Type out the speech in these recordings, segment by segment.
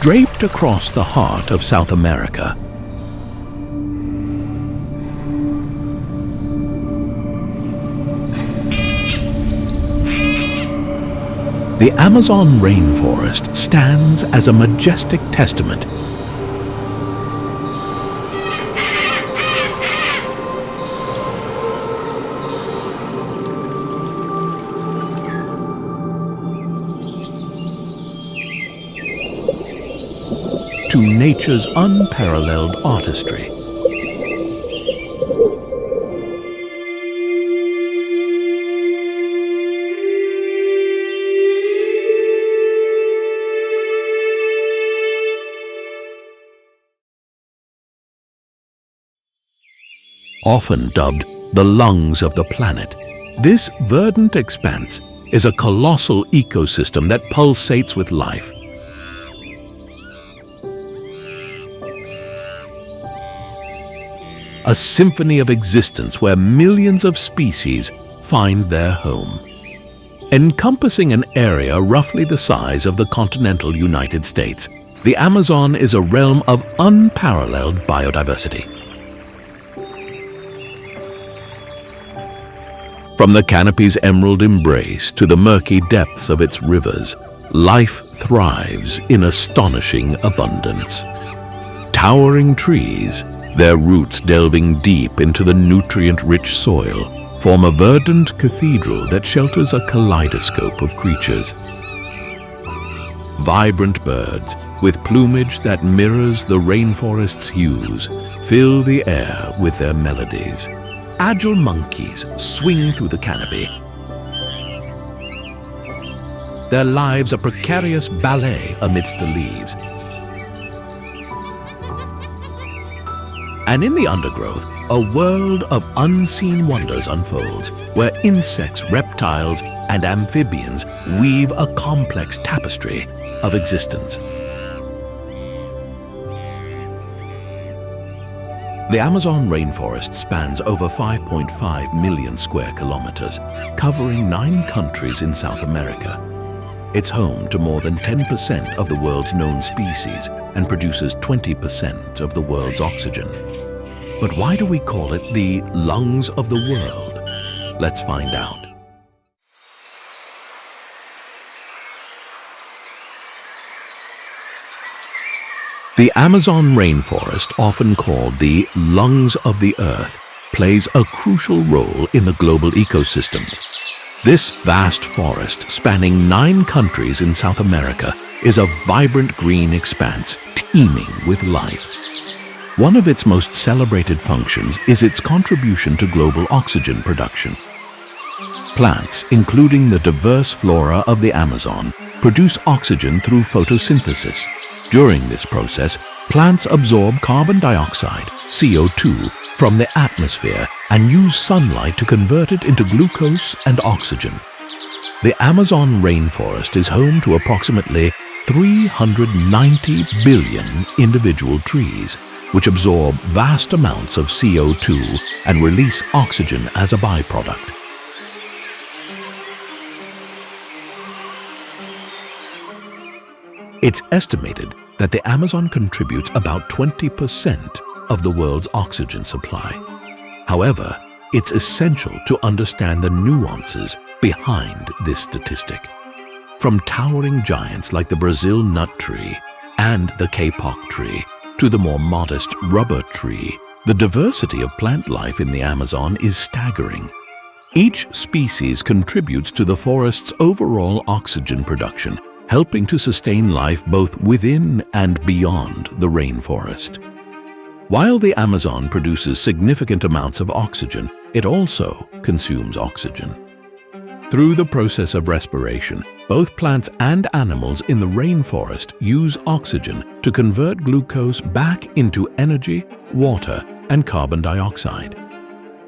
Draped across the heart of South America, the Amazon rainforest stands as a majestic testament to nature's unparalleled artistry. Often dubbed the lungs of the planet, this verdant expanse is a colossal ecosystem that pulsates with life. A symphony of existence where millions of species find their home. Encompassing an area roughly the size of the continental United States, the Amazon is a realm of unparalleled biodiversity. From the canopy's emerald embrace to the murky depths of its rivers, life thrives in astonishing abundance. Towering trees, their roots delving deep into the nutrient-rich soil, form a verdant cathedral that shelters a kaleidoscope of creatures. Vibrant birds, with plumage that mirrors the rainforest's hues, fill the air with their melodies. Agile monkeys swing through the canopy, their lives a precarious ballet amidst the leaves. And in the undergrowth, a world of unseen wonders unfolds, where insects, reptiles, and amphibians weave a complex tapestry of existence. The Amazon rainforest spans over 5.5 million square kilometers, covering 9 countries in South America. It's home to more than 10% of the world's known species and produces 20% of the world's oxygen. But why do we call it the lungs of the world? Let's find out. The Amazon rainforest, often called the lungs of the earth, plays a crucial role in the global ecosystem. This vast forest, spanning 9 countries in South America, is a vibrant green expanse teeming with life. One of its most celebrated functions is its contribution to global oxygen production. Plants, including the diverse flora of the Amazon, produce oxygen through photosynthesis. During this process, plants absorb carbon dioxide, CO2, from the atmosphere and use sunlight to convert it into glucose and oxygen. The Amazon rainforest is home to approximately 390 billion individual trees, which absorb vast amounts of CO2 and release oxygen as a byproduct. It's estimated that the Amazon contributes about 20% of the world's oxygen supply. However, it's essential to understand the nuances behind this statistic. From towering giants like the Brazil nut tree and the kapok tree to the more modest rubber tree, the diversity of plant life in the Amazon is staggering. Each species contributes to the forest's overall oxygen production, helping to sustain life both within and beyond the rainforest. While the Amazon produces significant amounts of oxygen, it also consumes oxygen. Through the process of respiration, both plants and animals in the rainforest use oxygen to convert glucose back into energy, water, and carbon dioxide.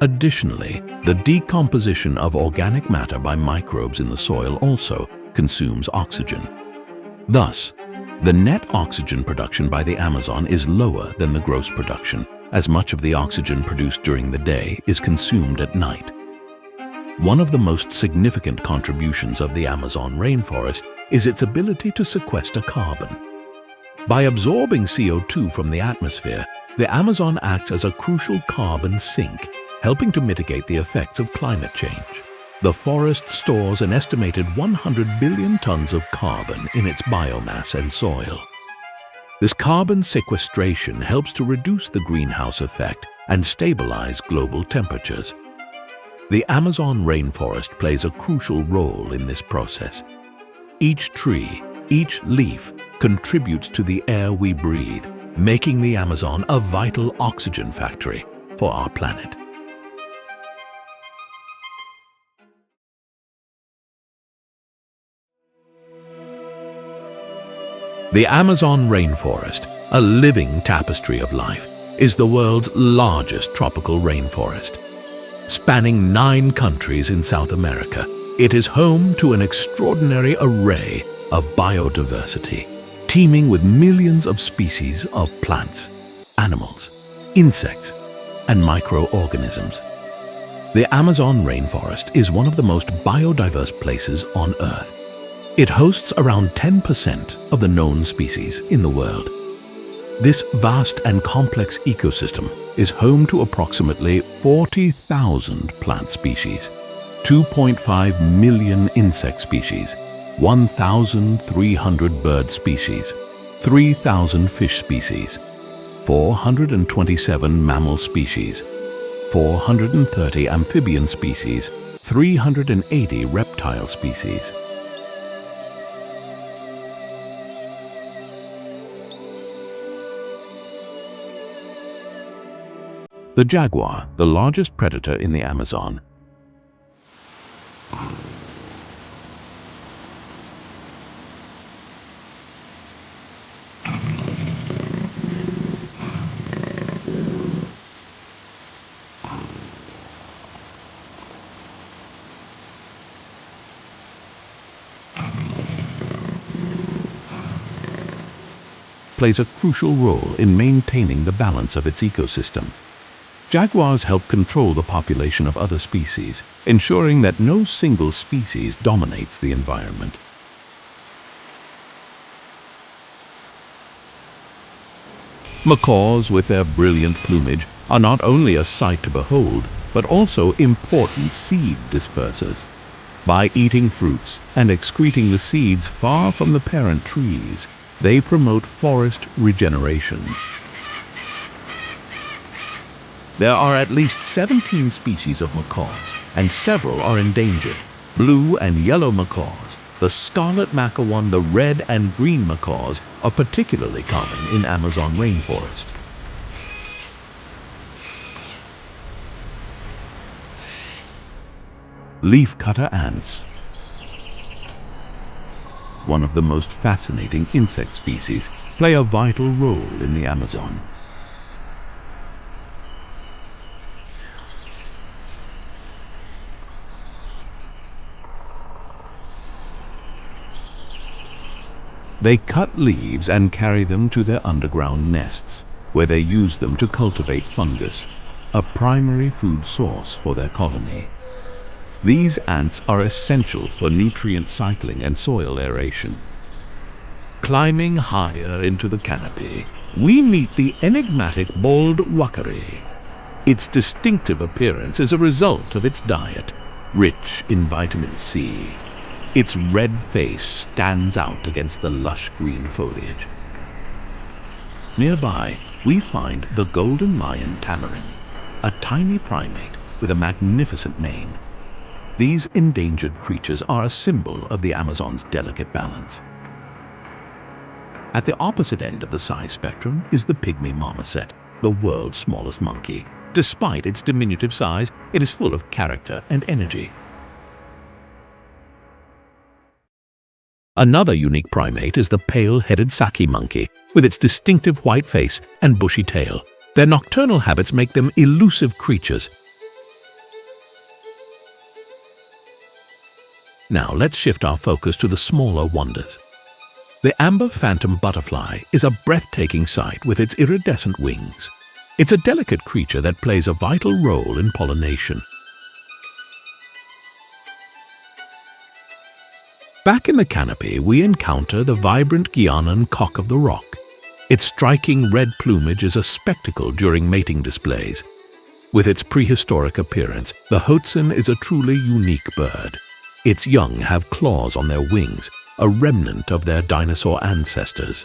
Additionally, the decomposition of organic matter by microbes in the soil also consumes oxygen. Thus, the net oxygen production by the Amazon is lower than the gross production, as much of the oxygen produced during the day is consumed at night. One of the most significant contributions of the Amazon rainforest is its ability to sequester carbon. By absorbing CO2 from the atmosphere, the Amazon acts as a crucial carbon sink, helping to mitigate the effects of climate change. The forest stores an estimated 100 billion tons of carbon in its biomass and soil. This carbon sequestration helps to reduce the greenhouse effect and stabilize global temperatures. The Amazon rainforest plays a crucial role in this process. Each tree, each leaf contributes to the air we breathe, making the Amazon a vital oxygen factory for our planet. The Amazon rainforest, a living tapestry of life, is the world's largest tropical rainforest. Spanning 9 countries in South America, it is home to an extraordinary array of biodiversity, teeming with millions of species of plants, animals, insects, and microorganisms. The Amazon rainforest is one of the most biodiverse places on Earth. It hosts around 10% of the known species in the world. This vast and complex ecosystem is home to approximately 40,000 plant species, 2.5 million insect species, 1,300 bird species, 3,000 fish species, 427 mammal species, 430 amphibian species, 380 reptile species. The jaguar, the largest predator in the Amazon. Plays a crucial role in maintaining the balance of its ecosystem. Jaguars help control the population of other species, ensuring that no single species dominates the environment. Macaws, with their brilliant plumage, are not only a sight to behold, but also important seed dispersers. By eating fruits and excreting the seeds far from the parent trees, they promote forest regeneration. There are at least 17 species of macaws, and several are endangered. Blue and yellow macaws, the scarlet macawan, the red and green macaws are particularly common in Amazon rainforest. Leafcutter ants. One of the most fascinating insect species, play a vital role in the Amazon. They cut leaves and carry them to their underground nests, where they use them to cultivate fungus, a primary food source for their colony. These ants are essential for nutrient cycling and soil aeration. Climbing higher into the canopy, we meet the enigmatic bald rookery. Its distinctive appearance is a result of its diet, rich in vitamin C. Its red face stands out against the lush green foliage. Nearby, we find the golden lion tamarin, a tiny primate with a magnificent mane. These endangered creatures are a symbol of the Amazon's delicate balance. At the opposite end of the size spectrum is the pygmy marmoset, the world's smallest monkey. Despite its diminutive size, it is full of character and energy. Another unique primate is the pale-headed Saki monkey, with its distinctive white face and bushy tail. Their nocturnal habits make them elusive creatures. Now let's shift our focus to the smaller wonders. The amber phantom butterfly is a breathtaking sight with its iridescent wings. It's a delicate creature that plays a vital role in pollination. Back in the canopy, we encounter the vibrant Guianan cock of the rock. Its striking red plumage is a spectacle during mating displays. With its prehistoric appearance, the hoatzin is a truly unique bird. Its young have claws on their wings, a remnant of their dinosaur ancestors.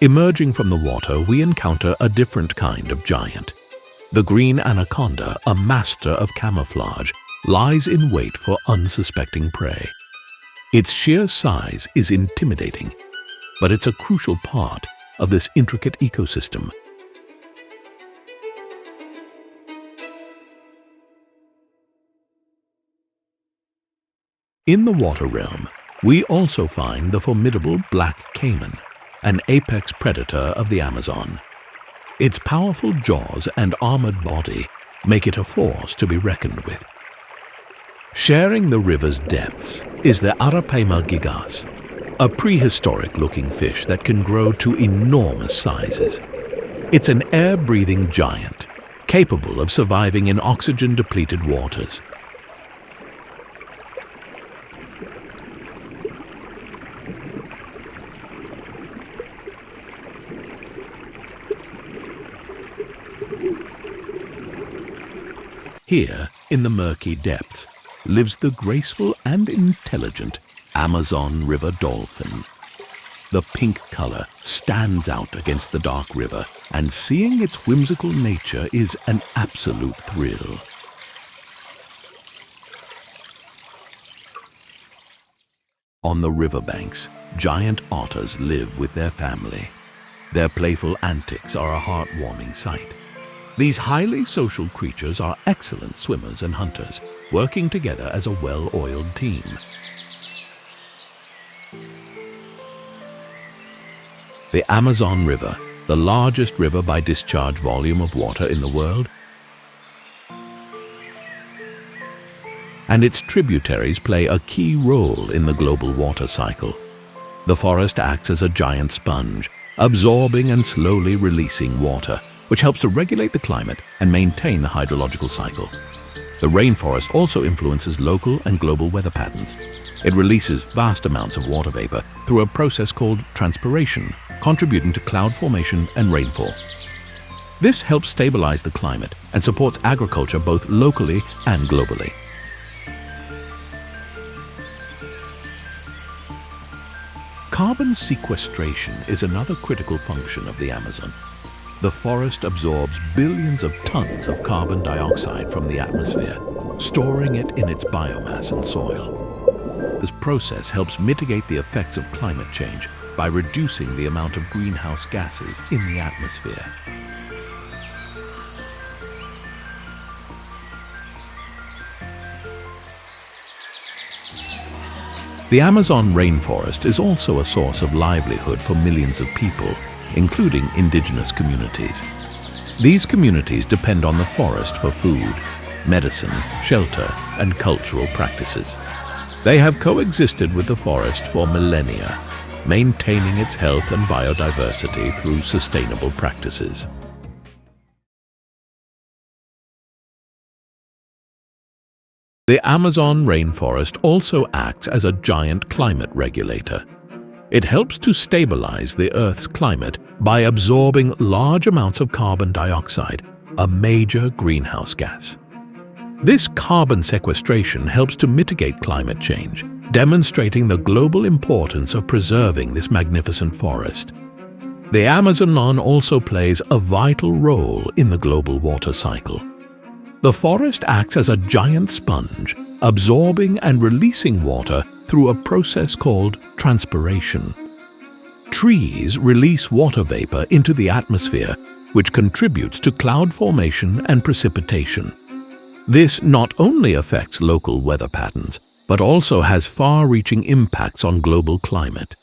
Emerging from the water, we encounter a different kind of giant. The green anaconda, a master of camouflage, lies in wait for unsuspecting prey. Its sheer size is intimidating, but it's a crucial part of this intricate ecosystem. In the water realm, we also find the formidable black caiman, an apex predator of the Amazon. Its powerful jaws and armored body make it a force to be reckoned with. Sharing the river's depths is the Arapaima gigas, a prehistoric-looking fish that can grow to enormous sizes. It's an air-breathing giant, capable of surviving in oxygen-depleted waters. Here, in the murky depths, lives the graceful and intelligent Amazon river dolphin. The pink color stands out against the dark river, and seeing its whimsical nature is an absolute thrill. On the riverbanks, giant otters live with their family. Their playful antics are a heartwarming sight. These highly social creatures are excellent swimmers and hunters, working together as a well-oiled team. The Amazon River, the largest river by discharge volume of water in the world, and its tributaries play a key role in the global water cycle. The forest acts as a giant sponge, absorbing and slowly releasing water, which helps to regulate the climate and maintain the hydrological cycle. The rainforest also influences local and global weather patterns. It releases vast amounts of water vapor through a process called transpiration, contributing to cloud formation and rainfall. This helps stabilize the climate and supports agriculture both locally and globally. Carbon sequestration is another critical function of the Amazon. The forest absorbs billions of tons of carbon dioxide from the atmosphere, storing it in its biomass and soil. This process helps mitigate the effects of climate change by reducing the amount of greenhouse gases in the atmosphere. The Amazon rainforest is also a source of livelihood for millions of people, including indigenous communities. These communities depend on the forest for food, medicine, shelter, and cultural practices. They have coexisted with the forest for millennia, maintaining its health and biodiversity through sustainable practices. The Amazon rainforest also acts as a giant climate regulator. It helps to stabilize the Earth's climate by absorbing large amounts of carbon dioxide, a major greenhouse gas. This carbon sequestration helps to mitigate climate change, demonstrating the global importance of preserving this magnificent forest. The Amazon also plays a vital role in the global water cycle. The forest acts as a giant sponge, absorbing and releasing water through a process called transpiration. Trees release water vapor into the atmosphere, which contributes to cloud formation and precipitation. This not only affects local weather patterns, but also has far-reaching impacts on global climate.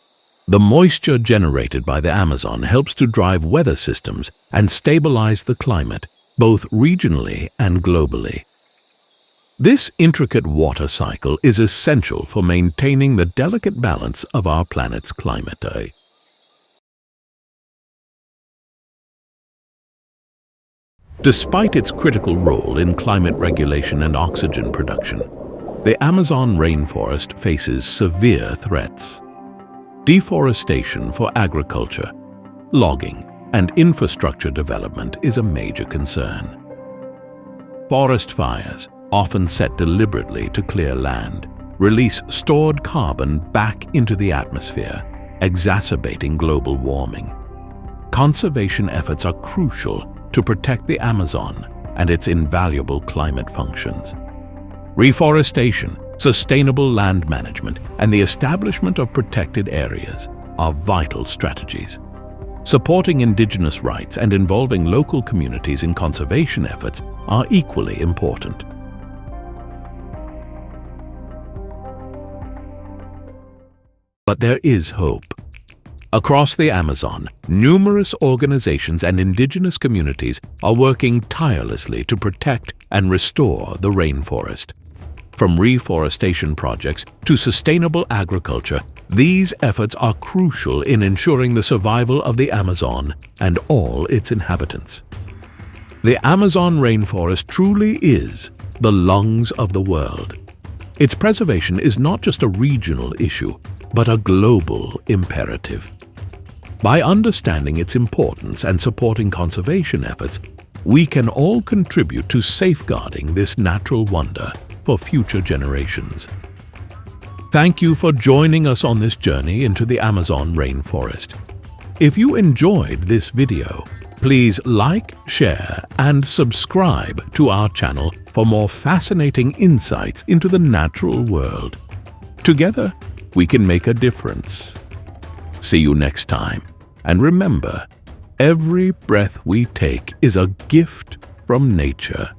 The moisture generated by the Amazon helps to drive weather systems and stabilize the climate, both regionally and globally. This intricate water cycle is essential for maintaining the delicate balance of our planet's climate. Despite its critical role in climate regulation and oxygen production, the Amazon rainforest faces severe threats. Deforestation for agriculture, logging, and infrastructure development is a major concern. Forest fires, often set deliberately to clear land, release stored carbon back into the atmosphere, exacerbating global warming. Conservation efforts are crucial to protect the Amazon and its invaluable climate functions. Reforestation, sustainable land management, and the establishment of protected areas are vital strategies. Supporting indigenous rights and involving local communities in conservation efforts are equally important. But there is hope. Across the Amazon, numerous organizations and indigenous communities are working tirelessly to protect and restore the rainforest. From reforestation projects to sustainable agriculture, these efforts are crucial in ensuring the survival of the Amazon and all its inhabitants. The Amazon rainforest truly is the lungs of the world. Its preservation is not just a regional issue, but a global imperative. By understanding its importance and supporting conservation efforts, we can all contribute to safeguarding this natural wonder for future generations. Thank you for joining us on this journey into the Amazon rainforest. If you enjoyed this video, please like, share, and subscribe to our channel for more fascinating insights into the natural world. Together, we can make a difference. See you next time. And remember, every breath we take is a gift from nature.